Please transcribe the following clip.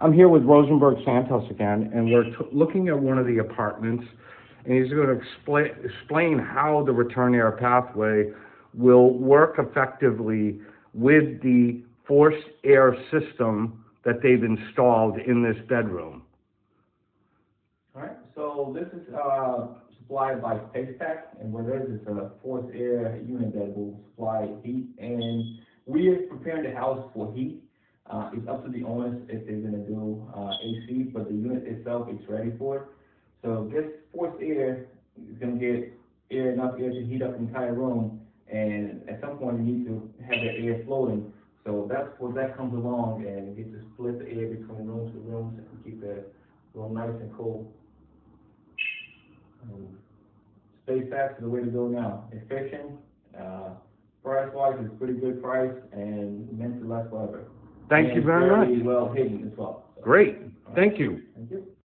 I'm here with Rosenberg Santos again, and we're looking at one of the apartments, and he's going to explain how the return air pathway will work effectively with the forced air system that they've installed in this bedroom. All right, so this is supplied by Peckham, and what it is a forced air unit that will supply heat, and we are preparing the house for heat. It's up to the owners if they're going to do AC, but the unit itself is ready for it. So this forced air is going to get enough air to heat up the entire room, and at some point you need to have that air floating. So that's where that comes along, and you get to split the air between rooms to rooms and keep the room nice and cool. Space Tax is the way to go now. Efficient, price-wise, it's a pretty good price, and meant to last forever. Thank you very much. Well hidden as well. So. Great. Thank you.